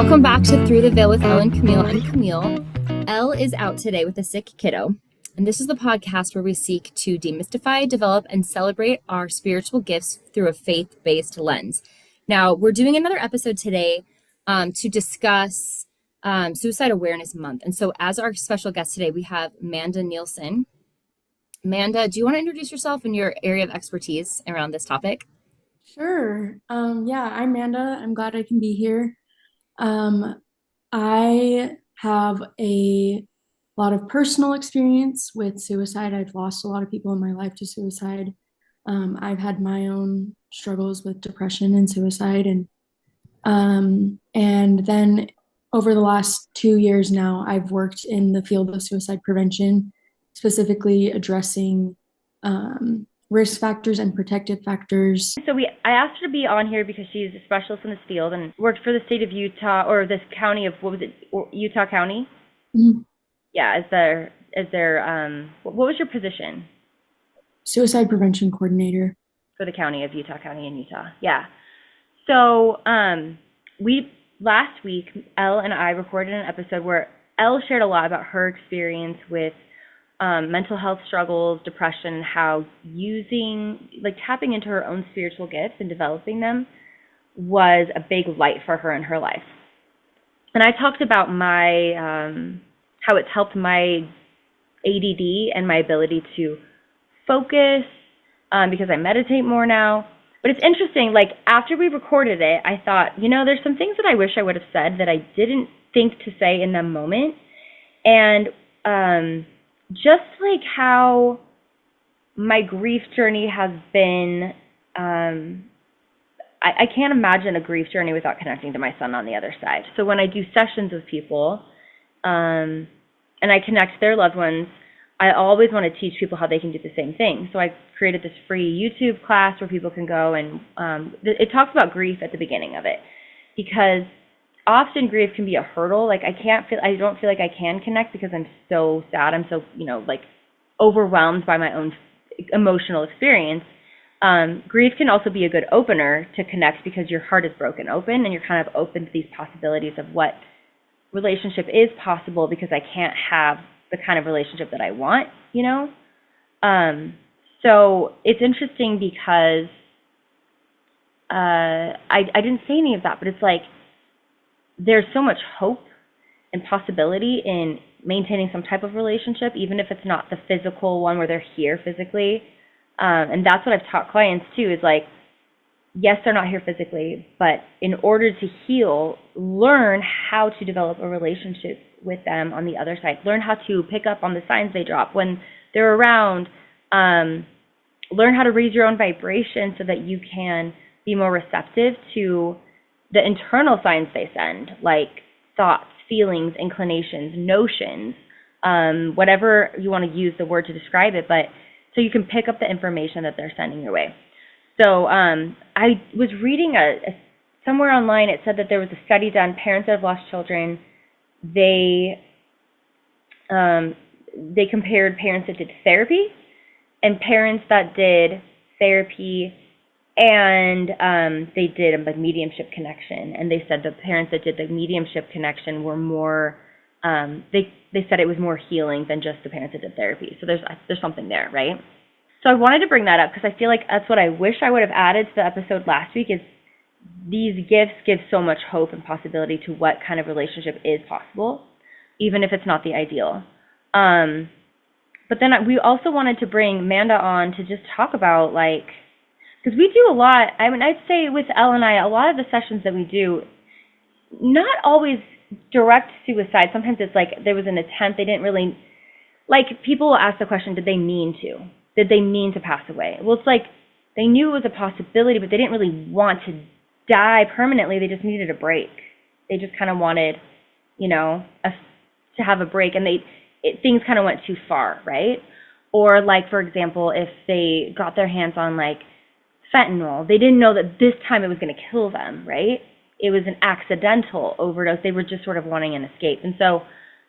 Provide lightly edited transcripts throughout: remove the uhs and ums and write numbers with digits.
Welcome back to Through the Veil with Elle and Camille. I'm Camille. Elle is out today with a sick kiddo, and this is the podcast where we seek to demystify, develop, and celebrate our spiritual gifts through a faith-based lens. Now, we're doing another episode today to discuss Suicide Awareness Month. And so as our special guest today, we have Amanda Nielson. Amanda, do you want to introduce yourself and your area of expertise around this topic? Sure. Yeah, I'm Amanda. I'm glad I can be here. I have a lot of personal experience with suicide. I've lost a lot of people in my life to suicide. I've had my own struggles with depression and suicide, and then over the last 2 years now, I've worked in the field of suicide prevention, specifically addressing risk factors and protective factors. I asked her to be on here because she's a specialist in this field and worked for the state of Utah, or this county of, what was it, Utah County? Mhm. Yeah, what was your position? Suicide prevention coordinator. For the county of Utah County in Utah. Yeah. So last week, Elle and I recorded an episode where Elle shared a lot about her experience with mental health struggles, depression, how tapping into her own spiritual gifts and developing them was a big light for her in her life. And I talked about how it's helped my ADD and my ability to focus because I meditate more now. But it's interesting, after we recorded it, I thought, there's some things that I wish I would have said that I didn't think to say in the moment. And just like how my grief journey has been, I can't imagine a grief journey without connecting to my son on the other side. So when I do sessions with people and I connect their loved ones, I always want to teach people how they can do the same thing. So I created this free YouTube class where people can go and it talks about grief at the beginning of it, because often grief can be a hurdle. I don't feel like I can connect because I'm so sad. I'm so, overwhelmed by my own emotional experience. Grief can also be a good opener to connect because your heart is broken open and you're kind of open to these possibilities of what relationship is possible, because I can't have the kind of relationship that I want, So it's interesting because I didn't say any of that, but it's there's so much hope and possibility in maintaining some type of relationship, even if it's not the physical one where they're here physically. And that's what I've taught clients too, is yes, they're not here physically, but in order to heal, learn how to develop a relationship with them on the other side. Learn how to pick up on the signs they drop when they're around. Learn how to raise your own vibration so that you can be more receptive to the internal signs they send, like thoughts, feelings, inclinations, notions, whatever you want to use the word to describe it, but so you can pick up the information that they're sending your way. So I was reading somewhere online, it said that there was a study done, parents that have lost children, they compared parents that did therapy and parents that did therapy and they did a mediumship connection, and they said the parents that did the mediumship connection were more, they said it was more healing than just the parents that did therapy. So there's something there, right? So I wanted to bring that up because I feel like that's what I wish I would have added to the episode last week, is these gifts give so much hope and possibility to what kind of relationship is possible, even if it's not the ideal. But then we also wanted to bring Amanda on to just talk about because we do a lot. I mean, I'd say with Elle and I, a lot of the sessions that we do, not always direct suicide. Sometimes it's there was an attempt. They didn't really, people will ask the question, did they mean to? Did they mean to pass away? Well, it's they knew it was a possibility, but they didn't really want to die permanently. They just needed a break. They just kind of wanted, to have a break, and things kind of went too far, right? Or for example, if they got their hands on fentanyl, they didn't know that this time it was going to kill them, right? It was an accidental overdose. They were just sort of wanting an escape. And so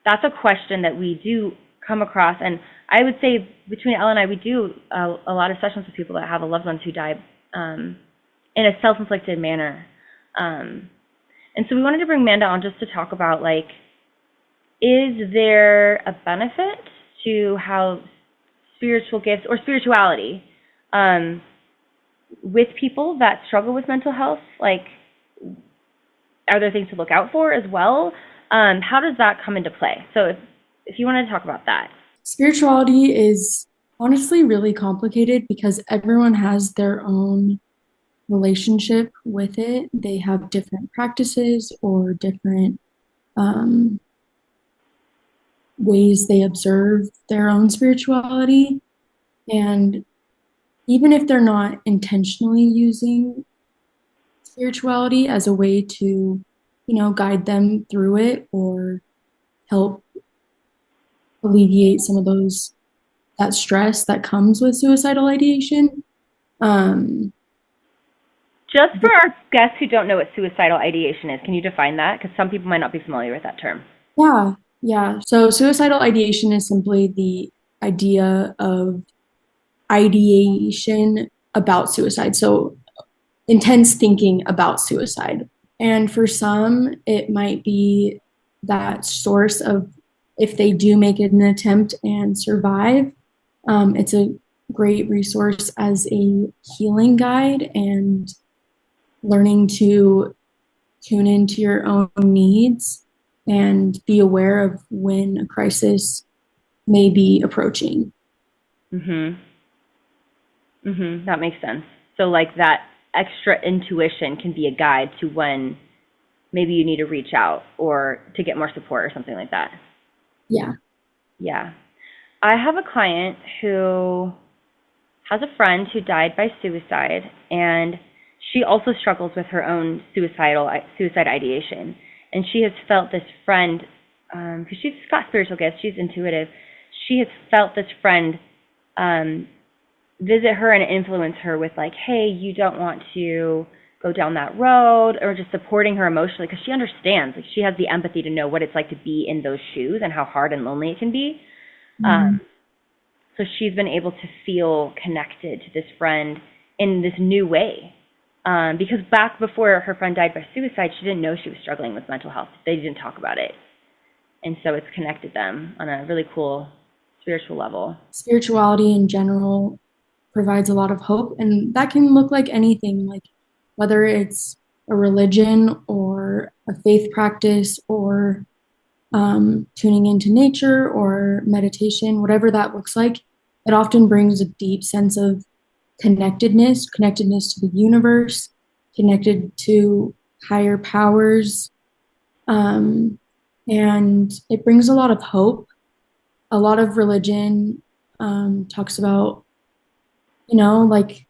that's a question that we do come across. And I would say between Elle and I, we do a lot of sessions with people that have a loved ones who died in a self-inflicted manner. And so we wanted to bring Amanda on just to talk about, like, is there a benefit to how spiritual gifts or spirituality with people that struggle with mental health? Like, are there things to look out for as well? How does that come into play? So if you wanted to talk about that. Spirituality is honestly really complicated because everyone has their own relationship with it. They have different practices or different ways they observe their own spirituality. And even if they're not intentionally using spirituality as a way to, guide them through it or help alleviate some of that stress that comes with suicidal ideation. Just for our guests who don't know what suicidal ideation is, can you define that? Because some people might not be familiar with that term. Yeah. So suicidal ideation is simply the idea of ideation about suicide. So intense thinking about suicide. And for some, it might be that source of if they do make an attempt and survive, it's a great resource as a healing guide and learning to tune into your own needs and be aware of when a crisis may be approaching. That makes sense. So like that extra intuition can be a guide to when maybe you need to reach out or to get more support or something like that. Yeah. I have a client who has a friend who died by suicide, and she also struggles with her own suicide ideation. And she has felt this friend, because she's got spiritual gifts, she's intuitive. She has felt this friend visit her and influence her with like, hey, you don't want to go down that road, or just supporting her emotionally because she understands, like she has the empathy to know what it's like to be in those shoes and how hard and lonely it can be. So she's been able to feel connected to this friend in this new way. Because back before her friend died by suicide, she didn't know she was struggling with mental health. They didn't talk about it. And so it's connected them on a really cool spiritual level. Spirituality in general provides a lot of hope, and that can look like anything, like whether it's a religion or a faith practice or tuning into nature or meditation, whatever that looks like. It often brings a deep sense of connectedness to the universe, connected to higher powers. And it brings a lot of hope. A lot of religion talks about, like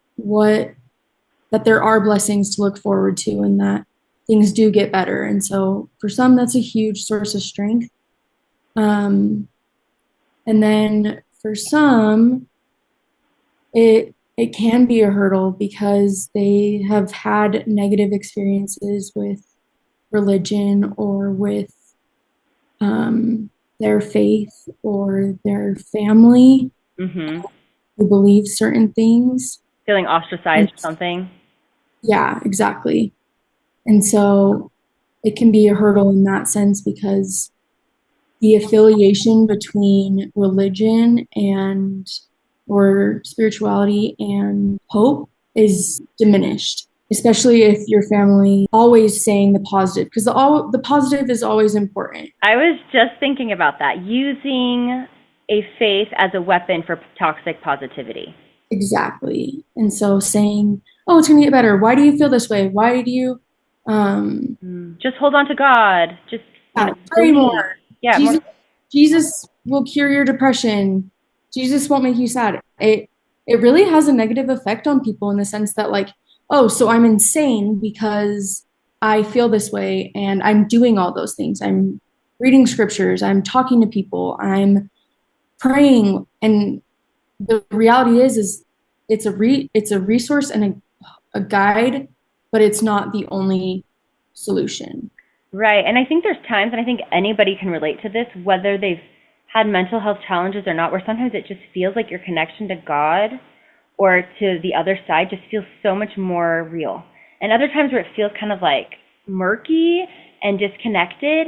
that there are blessings to look forward to and that things do get better. And so for some, that's a huge source of strength. And then for some, it can be a hurdle because they have had negative experiences with religion or with their faith or their family who believe certain things. Feeling ostracized or something. Yeah, exactly. And so it can be a hurdle in that sense because the affiliation between religion or spirituality and hope is diminished, especially if your family always saying the positive, because the positive is always important. I was just thinking about that, using a faith as a weapon for toxic positivity. Exactly. And so saying, oh, it's going to get better. Why do you feel this way? Why do you just hold on to God? Just pray more. Yeah, Jesus will cure your depression. Jesus won't make you sad. It really has a negative effect on people in the sense that like, oh, so I'm insane because I feel this way and I'm doing all those things. I'm reading scriptures. I'm talking to people. I'm praying. And the reality is it's a resource and a guide, but it's not the only solution. Right. And I think there's times, and I think anybody can relate to this, whether they've had mental health challenges or not, where sometimes it just feels like your connection to God or to the other side just feels so much more real. And other times where it feels kind of like murky and disconnected.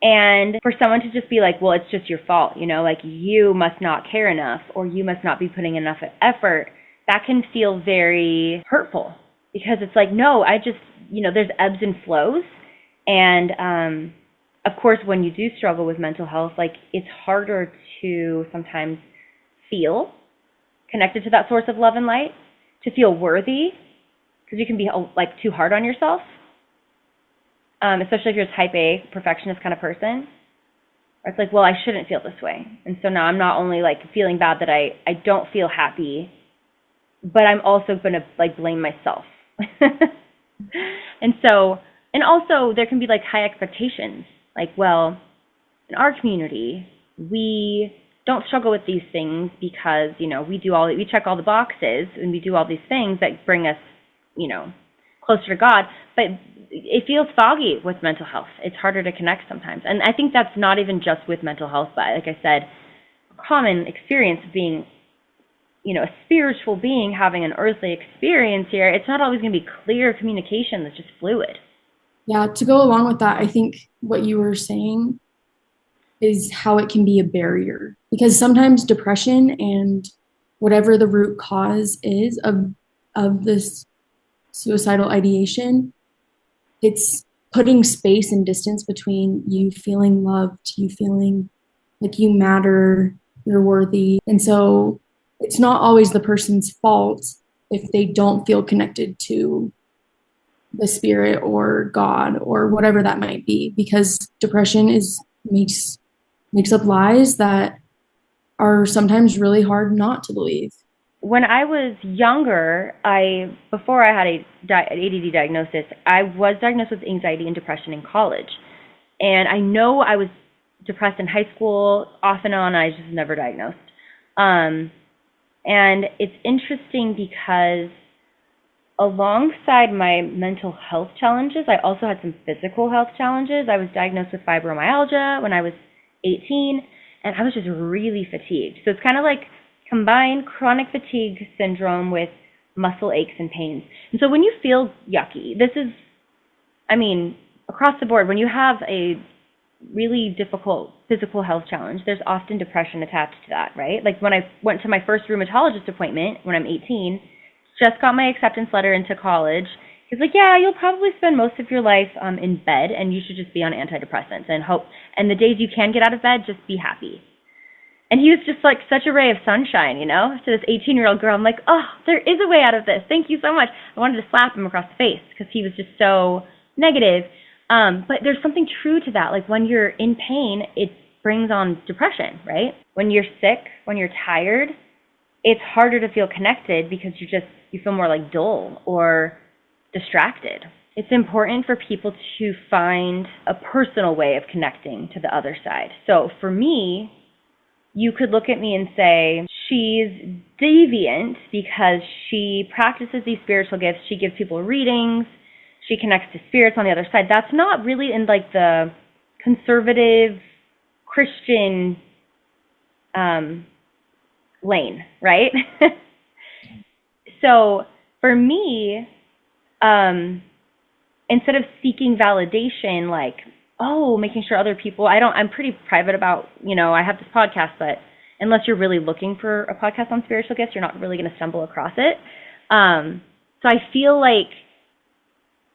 And for someone to just be like, well, it's just your fault, like you must not care enough or you must not be putting enough effort, that can feel very hurtful because it's like, no, I just, there's ebbs and flows. And of course, when you do struggle with mental health, like it's harder to sometimes feel connected to that source of love and light, to feel worthy, because you can be like too hard on yourself. Especially if you're a type A, perfectionist kind of person. Or it's like, well, I shouldn't feel this way. And so now I'm not only like feeling bad that I don't feel happy, but I'm also going to like blame myself. And also there can be like high expectations. Like, well, in our community, we don't struggle with these things because, we check all the boxes and we do all these things that bring us, closer to God. But it feels foggy with mental health. It's harder to connect sometimes. And I think that's not even just with mental health, but like I said, a common experience of being, a spiritual being having an earthly experience here. It's not always going to be clear communication that's just fluid. Yeah, to go along with that, I think what you were saying is how it can be a barrier, because sometimes depression and whatever the root cause is of this suicidal ideation, it's putting space and distance between you feeling loved, you feeling like you matter, you're worthy. And so it's not always the person's fault if they don't feel connected to the spirit or God or whatever that might be, because depression makes up lies that are sometimes really hard not to believe. When I was younger, before I had an ADD diagnosis, I was diagnosed with anxiety and depression in college. And I know I was depressed in high school, off and on, I just never diagnosed. And it's interesting because alongside my mental health challenges, I also had some physical health challenges. I was diagnosed with fibromyalgia when I was 18, and I was just really fatigued. So it's kind of like combine chronic fatigue syndrome with muscle aches and pains. And so when you feel yucky, this is, across the board, when you have a really difficult physical health challenge, there's often depression attached to that, right? Like when I went to my first rheumatologist appointment when I'm 18, just got my acceptance letter into college. He's like, yeah, you'll probably spend most of your life in bed, and you should just be on antidepressants and the days you can get out of bed, just be happy. And he was just like such a ray of sunshine, to this 18-year-old girl. I'm like, oh, there is a way out of this. Thank you so much. I wanted to slap him across the face because he was just so negative. But there's something true to that. Like when you're in pain, it brings on depression, right? When you're sick, when you're tired, it's harder to feel connected because you feel more like dull or distracted. It's important for people to find a personal way of connecting to the other side. So for me, you could look at me and say, she's deviant because she practices these spiritual gifts. She gives people readings. She connects to spirits on the other side. That's not really in like the conservative Christian lane, right? So for me, instead of seeking validation, like, making sure other people, I'm pretty private about, I have this podcast, but unless you're really looking for a podcast on spiritual gifts, you're not really going to stumble across it. So I feel like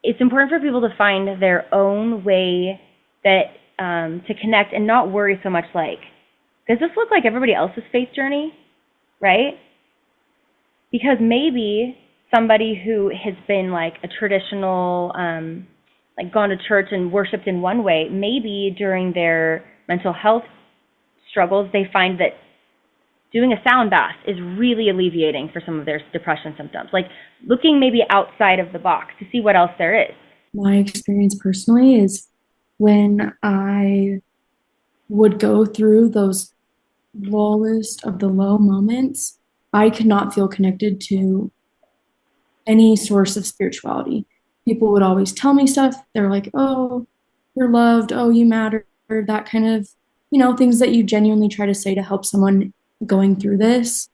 it's important for people to find their own way that to connect and not worry so much like, does this look like everybody else's faith journey, right? Because maybe somebody who has been like a traditional, like gone to church and worshiped in one way, maybe during their mental health struggles, they find that doing a sound bath is really alleviating for some of their depression symptoms. Like looking maybe outside of the box to see what else there is. My experience personally is when I would go through those lowest of the low moments, I could not feel connected to any source of spirituality. People would always tell me stuff. They're like, oh, you're loved. Oh, you matter. That kind of, things that you genuinely try to say to help someone going through this.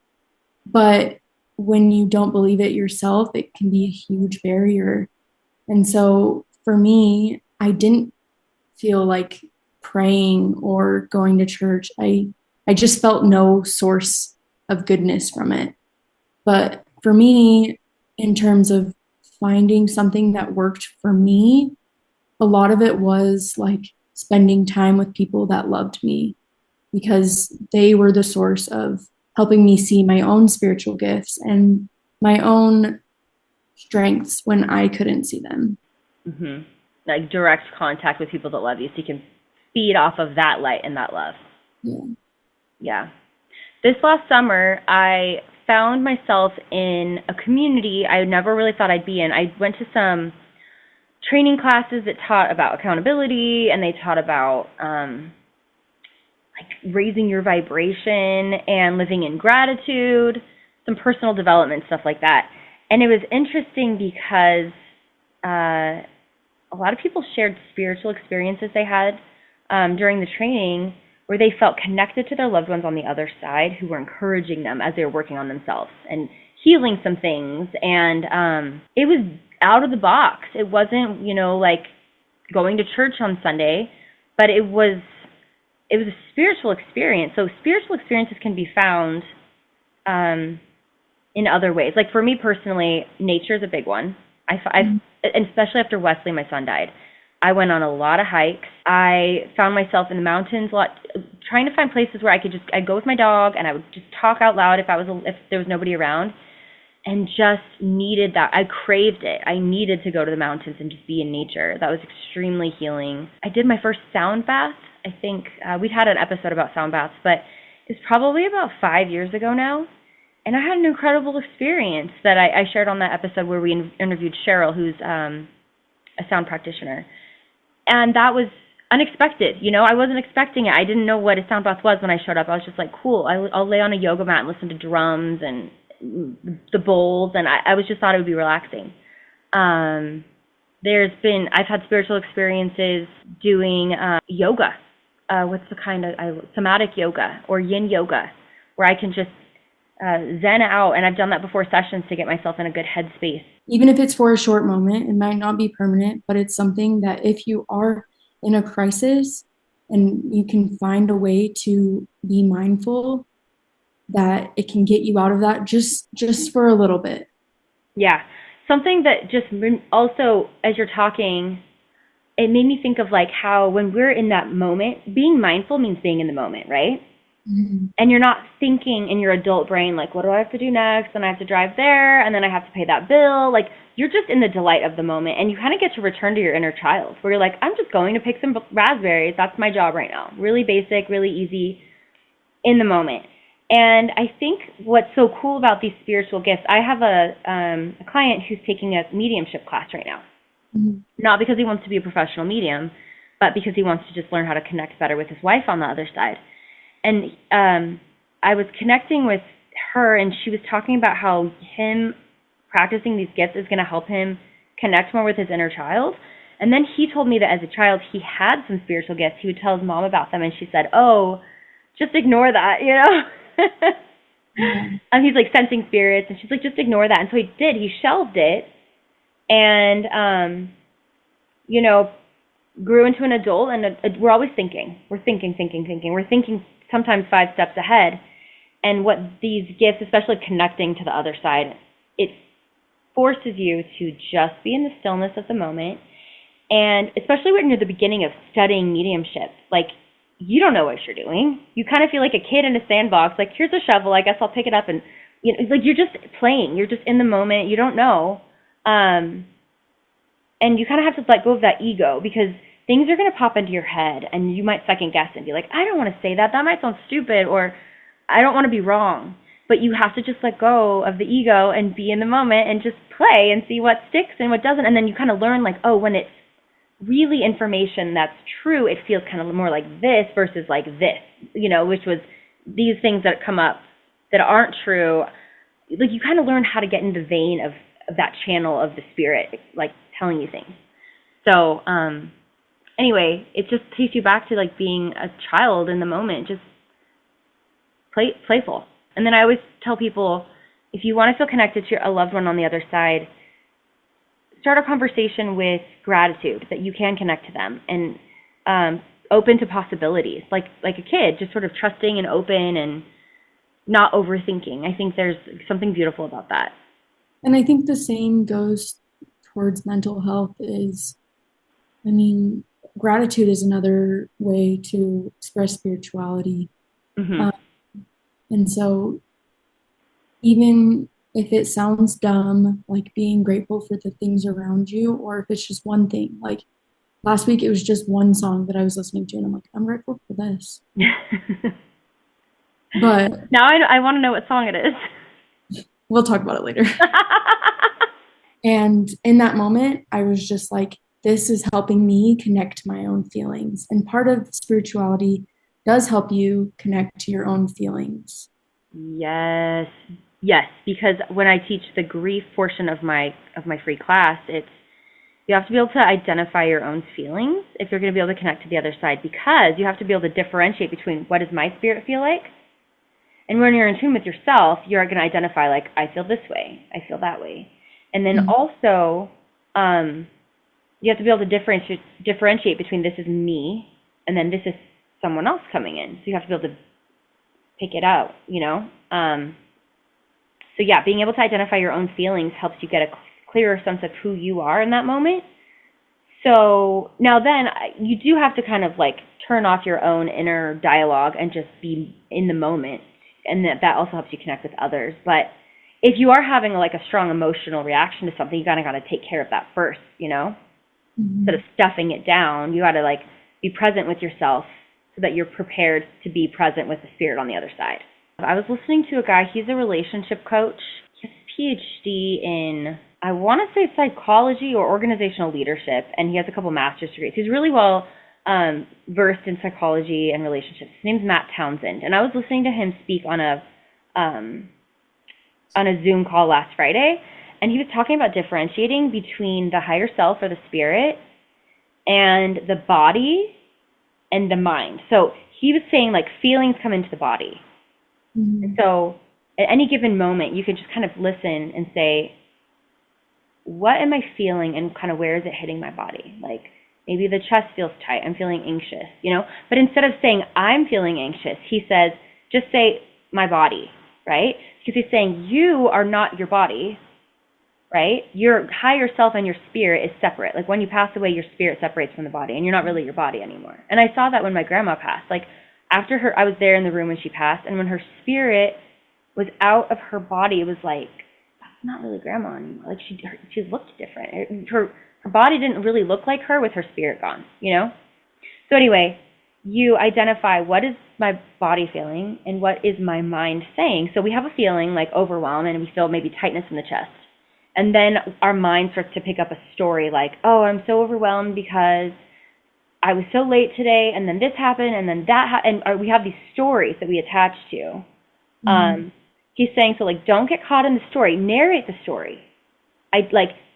But when you don't believe it yourself, it can be a huge barrier. And so for me, I didn't feel like praying or going to church. I just felt no source of goodness from it. But for me, in terms of finding something that worked for me, a lot of it was like spending time with people that loved me, because they were the source of helping me see my own spiritual gifts and my own strengths when I couldn't see them. Mm-hmm. Like direct contact with people that love you so you can feed off of that light and that love. Yeah. Yeah. This last summer, I found myself in a community I never really thought I'd be in. I went to some training classes that taught about accountability, and they taught about like raising your vibration and living in gratitude, some personal development, stuff like that. And it was interesting because a lot of people shared spiritual experiences they had during the training where they felt connected to their loved ones on the other side who were encouraging them as they were working on themselves and healing some things. And it was out of the box. It wasn't, like going to church on Sunday, but it was a spiritual experience. So spiritual experiences can be found in other ways. Like for me personally, nature is a big one. And especially after Wesley, my son, died, I went on a lot of hikes. I found myself in the mountains a lot, trying to find places where I'd go with my dog and I would just talk out loud if there was nobody around, and just needed that. I craved it. I needed to go to the mountains and just be in nature. That was extremely healing. I did my first sound bath. I think we'd had an episode about sound baths, but it's probably about 5 years ago now. And I had an incredible experience that I shared on that episode where we interviewed Cheryl, who's a sound practitioner. And that was unexpected. I wasn't expecting it. I didn't know what a sound bath was when I showed up. I was just like, cool. I'll lay on a yoga mat and listen to drums and the bowls. And I was just thought it would be relaxing. I've had spiritual experiences doing yoga. What's the kind of somatic yoga or yin yoga, where I can just zen out, and I've done that before sessions to get myself in a good headspace. Even if it's for a short moment, it might not be permanent, but it's something that if you are in a crisis and you can find a way to be mindful, that it can get you out of that just for a little bit. Yeah. Something that just also, as you're talking, it made me think of like how when we're in that moment, being mindful means being in the moment, right? Mm-hmm. And you're not thinking in your adult brain, like, what do I have to do next? And I have to drive there, and then I have to pay that bill. Like, you're just in the delight of the moment, and you kind of get to return to your inner child, where you're like, I'm just going to pick some raspberries. That's my job right now. Really basic, really easy, in the moment. And I think what's so cool about these spiritual gifts, I have a client who's taking a mediumship class right now. Mm-hmm. Not because he wants to be a professional medium, but because he wants to just learn how to connect better with his wife on the other side. And I was connecting with her, and she was talking about how him practicing these gifts is going to help him connect more with his inner child. And then he told me that as a child, he had some spiritual gifts. He would tell his mom about them, and she said, oh, just ignore that, Mm-hmm. And he's like sensing spirits, and she's like, just ignore that. And so he did. He shelved it, and, grew into an adult, and we're always thinking. We're thinking. We're thinking sometimes 5 steps ahead. And what these gifts, especially connecting to the other side, it forces you to just be in the stillness of the moment. And especially when you're at the beginning of studying mediumship, like, you don't know what you're doing. You kind of feel like a kid in a sandbox, like, here's a shovel, I guess I'll pick it up. And, like, you're just playing. You're just in the moment. You don't know. And you kind of have to let go of that ego, because things are going to pop into your head, and you might second guess and be like, I don't want to say that. That might sound stupid, or I don't want to be wrong. But you have to just let go of the ego and be in the moment and just play and see what sticks and what doesn't. And then you kind of learn, like, oh, when it's really information that's true, it feels kind of more like this versus like this, which was these things that come up that aren't true. Like, you kind of learn how to get in the vein of that channel of the spirit, like, telling you things. So, anyway, it just takes you back to like being a child in the moment, just playful. And then I always tell people, if you want to feel connected to a loved one on the other side, start a conversation with gratitude that you can connect to them, and open to possibilities, like a kid, just sort of trusting and open and not overthinking. I think there's something beautiful about that. And I think the same goes towards mental health gratitude is another way to express spirituality. Mm-hmm. And so even if it sounds dumb, like being grateful for the things around you, or if it's just one thing, like last week, it was just one song that I was listening to, and I'm like, I'm grateful for this. But now I want to know what song it is. We'll talk about it later. And in that moment, I was just like, this is helping me connect to my own feelings. And part of spirituality does help you connect to your own feelings. Yes, because when I teach the grief portion of my free class, it's you have to be able to identify your own feelings if you're going to be able to connect to the other side, because you have to be able to differentiate between what does my spirit feel like, and when you're in tune with yourself, you're going to identify, like, I feel this way, I feel that way. And then also, you have to be able to differentiate between this is me and then this is someone else coming in. So you have to be able to pick it out, you know? So yeah, being able to identify your own feelings helps you get a clearer sense of who you are in that moment. So now then you do have to kind of like turn off your own inner dialogue and just be in the moment. And that also helps you connect with others. But if you are having like a strong emotional reaction to something, you got to take care of that first, you know? Instead of stuffing it down, you got to like be present with yourself so that you're prepared to be present with the spirit on the other side. I was listening to a guy, he's a relationship coach. He has a PhD in, I want to say psychology or organizational leadership, and he has a couple master's degrees. He's really well versed in psychology and relationships. His name's Matt Townsend, and I was listening to him speak on a Zoom call last Friday, and he was talking about differentiating between the higher self or the spirit and the body and the mind. So he was saying like feelings come into the body. And so at any given moment, you can just kind of listen and say, what am I feeling and kind of where is it hitting my body? Like maybe the chest feels tight. I'm feeling anxious, you know? But instead of saying I'm feeling anxious, he says, just say my body, right? Because he's saying you are not your body, right? Your higher self and your spirit is separate. Like when you pass away, your spirit separates from the body and you're not really your body anymore. And I saw that when my grandma passed. Like after her, I was there in the room when she passed, and when her spirit was out of her body, it was like, that's not really grandma anymore. Like she looked different. Her body didn't really look like her with her spirit gone, you know? So anyway, you identify what is my body feeling and what is my mind saying. So we have a feeling like overwhelm and we feel maybe tightness in the chest. And then our mind starts to pick up a story like, oh, I'm so overwhelmed because I was so late today, and then this happened, and then that and we have these stories that we attach to. He's saying, so like, don't get caught in the story. Narrate the story.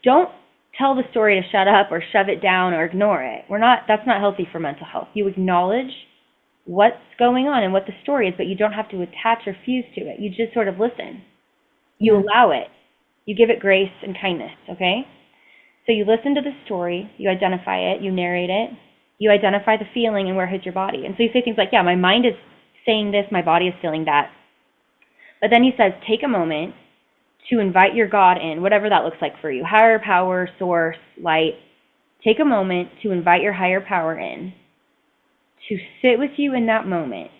Don't tell the story to shut up or shove it down or ignore it. That's not healthy for mental health. You acknowledge what's going on and what the story is, but you don't have to attach or fuse to it. You just sort of listen. You allow it. You give it grace and kindness, okay? So you listen to the story, you identify it, you narrate it, you identify the feeling and where it hits your body. And so you say things like, yeah, my mind is saying this, my body is feeling that. But then he says, take a moment to invite your God in, whatever that looks like for you, higher power, source, light. Take a moment to invite your higher power in, to sit with you in that moment,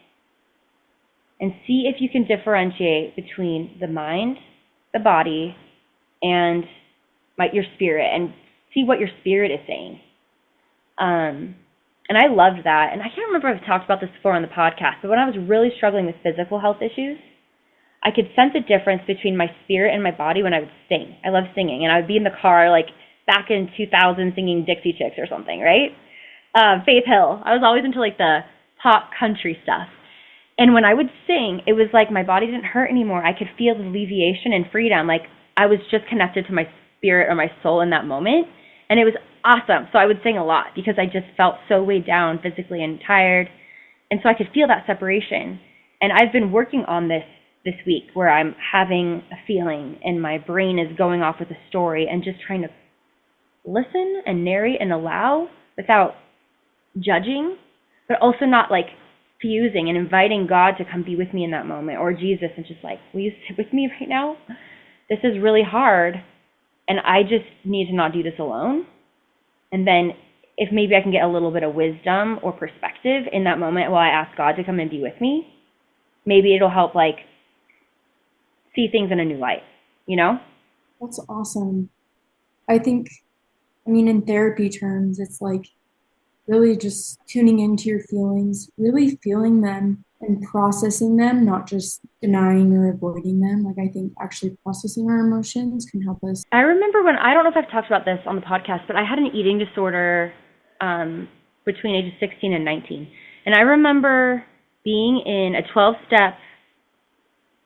and see if you can differentiate between the mind, the body, and your spirit, and see what your spirit is saying. And I loved that. And I can't remember if I've talked about this before on the podcast, but when I was really struggling with physical health issues, I could sense a difference between my spirit and my body when I would sing. I love singing, and I would be in the car like back in 2000 singing Dixie Chicks or something, right? Faith Hill. I was always into like the pop country stuff. And when I would sing, it was like my body didn't hurt anymore. I could feel the alleviation and freedom. Like I was just connected to my spirit or my soul in that moment. And it was awesome. So I would sing a lot because I just felt so weighed down physically and tired. And so I could feel that separation. And I've been working on this week where I'm having a feeling and my brain is going off with a story and just trying to listen and narrate and allow without judging, but also not like fusing and inviting God to come be with me in that moment, or Jesus, and just like, will you sit with me right now? This is really hard, and I just need to not do this alone. And then if maybe I can get a little bit of wisdom or perspective in that moment while I ask God to come and be with me, maybe it'll help like see things in a new light, you know? That's awesome. I think, in therapy terms, it's like really just tuning into your feelings, really feeling them and processing them, not just denying or avoiding them. Like, I think actually processing our emotions can help us. I remember I don't know if I've talked about this on the podcast, but I had an eating disorder between ages 16 and 19. And I remember being in a 12-step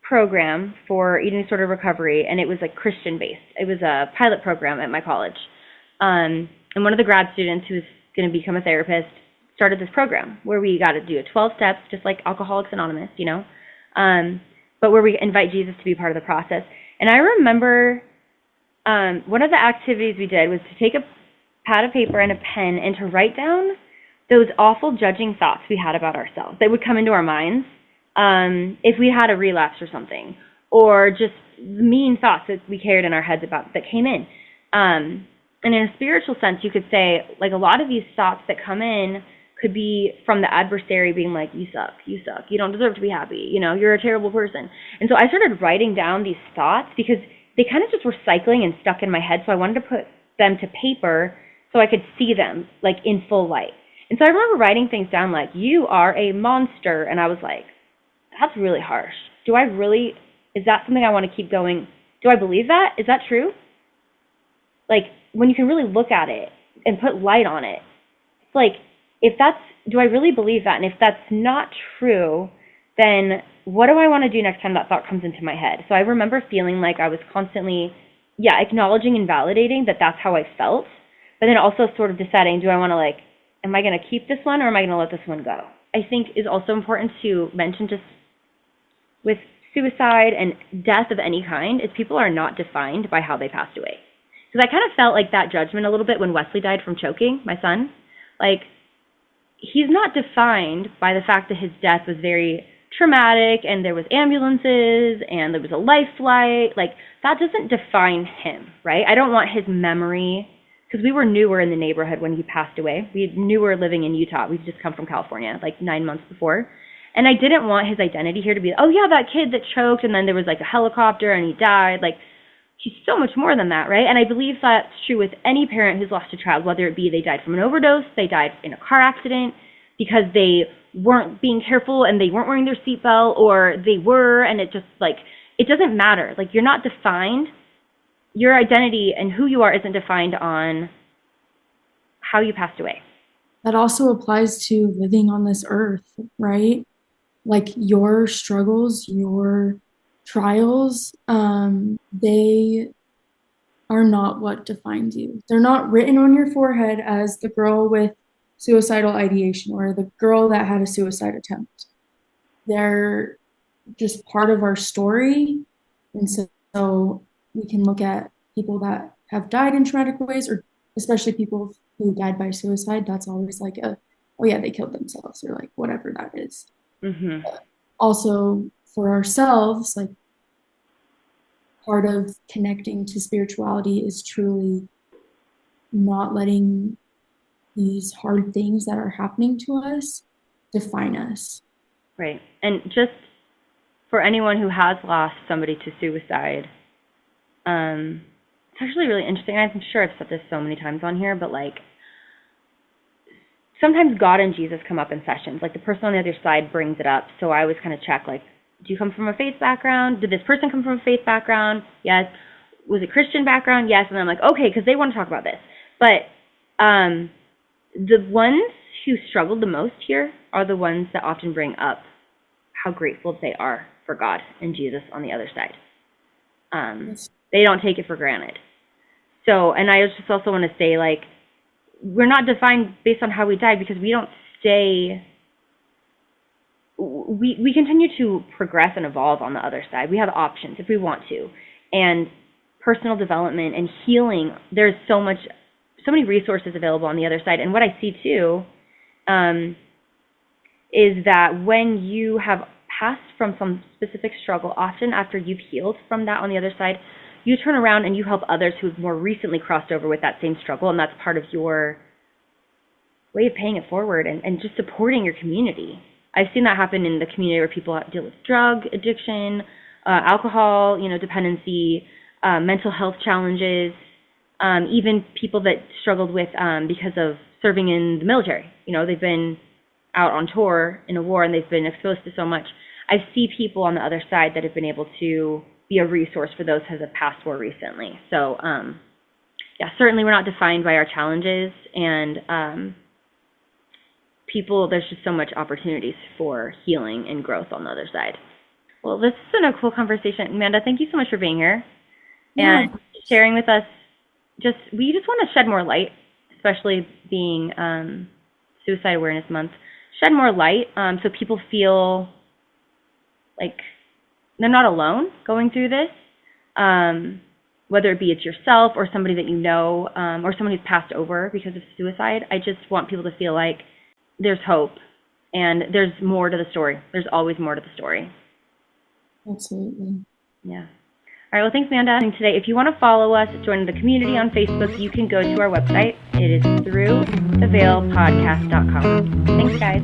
program for eating disorder recovery, and it was like Christian-based. It was a pilot program at my college. And one of the grad students who was going to become a therapist started this program where we got to do a 12 steps, just like Alcoholics Anonymous, you know, but where we invite Jesus to be part of the process. And I remember one of the activities we did was to take a pad of paper and a pen and to write down those awful judging thoughts we had about ourselves that would come into our minds if we had a relapse or something, or just mean thoughts that we carried in our heads about that came in. And in a spiritual sense, you could say, like, a lot of these thoughts that come in could be from the adversary being like, you suck, you don't deserve to be happy, you know, you're a terrible person. And so I started writing down these thoughts because they kind of just were cycling and stuck in my head, so I wanted to put them to paper so I could see them, like, in full light. And so I remember writing things down like, you are a monster, and I was like, that's really harsh. Is that something I want to keep going? Do I believe that? Is that true? Like, when you can really look at it and put light on it, it's like, do I really believe that? And if that's not true, then what do I want to do next time that thought comes into my head? So I remember feeling like I was constantly, acknowledging and validating that that's how I felt, but then also sort of deciding, do I want to, am I going to keep this one or am I going to let this one go? I think is also important to mention, just with suicide and death of any kind, is people are not defined by how they passed away. Because I kind of felt like that judgment a little bit when Wesley died from choking, my son. Like, he's not defined by the fact that his death was very traumatic and there was ambulances and there was a life flight. Like, that doesn't define him, right? I don't want his memory, because we were newer in the neighborhood when he passed away. We were newer living in Utah. We've just come from California, like 9 months before. And I didn't want his identity here to be, oh yeah, that kid that choked and then there was like a helicopter and he died. Like, he's so much more than that, right? And I believe that's true with any parent who's lost a child, whether it be they died from an overdose, they died in a car accident because they weren't being careful and they weren't wearing their seatbelt, or they were, and it just, like, it doesn't matter. Like, you're not defined. Your identity and who you are isn't defined on how you passed away. That also applies to living on this earth, right? Like, your struggles, your trials, they are not what defines you. They're not written on your forehead as the girl with suicidal ideation or the girl that had a suicide attempt. They're just part of our story. And so we can look at people that have died in traumatic ways, or especially people who died by suicide. That's always like they killed themselves, or like whatever that is. Mm-hmm. Also, for ourselves, like, part of connecting to spirituality is truly not letting these hard things that are happening to us define us. Right. And just for anyone who has lost somebody to suicide, it's actually really interesting. I'm sure I've said this so many times on here, but like, sometimes God and Jesus come up in sessions. Like, the person on the other side brings it up. So I always kind of check, like, do you come from a faith background? Did this person come from a faith background? Yes. Was it Christian background? Yes. And I'm like, okay, because they want to talk about this. But the ones who struggled the most here are the ones that often bring up how grateful they are for God and Jesus on the other side. They don't take it for granted. So, and I just also want to say, like, we're not defined based on how we died, because we don't stay. We continue to progress and evolve on the other side. We have options if we want to. And personal development and healing, there's so much so many resources available on the other side. And what I see too is that when you have passed from some specific struggle, often after you've healed from that on the other side, you turn around and you help others who've more recently crossed over with that same struggle, and that's part of your way of paying it forward and just supporting your community. I've seen that happen in the community where people deal with drug addiction, alcohol, dependency, mental health challenges, even people that struggled with because of serving in the military. They've been out on tour in a war and they've been exposed to so much. I see people on the other side that have been able to be a resource for those who have passed war recently. So, certainly we're not defined by our challenges, and there's just so much opportunities for healing and growth on the other side. Well, this has been a cool conversation. Amanda, thank you so much for being here and sharing with us. We just want to shed more light, especially being Suicide Awareness Month, shed more light so people feel like they're not alone going through this, whether it be it's yourself or somebody that you know, or someone who's passed over because of suicide. I just want people to feel like there's hope and there's more to the story. There's always more to the story. Absolutely. Yeah. All right. Well, thanks, Amanda. And today, if you want to follow us, join the community on Facebook, you can go to our website. It is throughtheveilpodcast.com. Thanks, guys.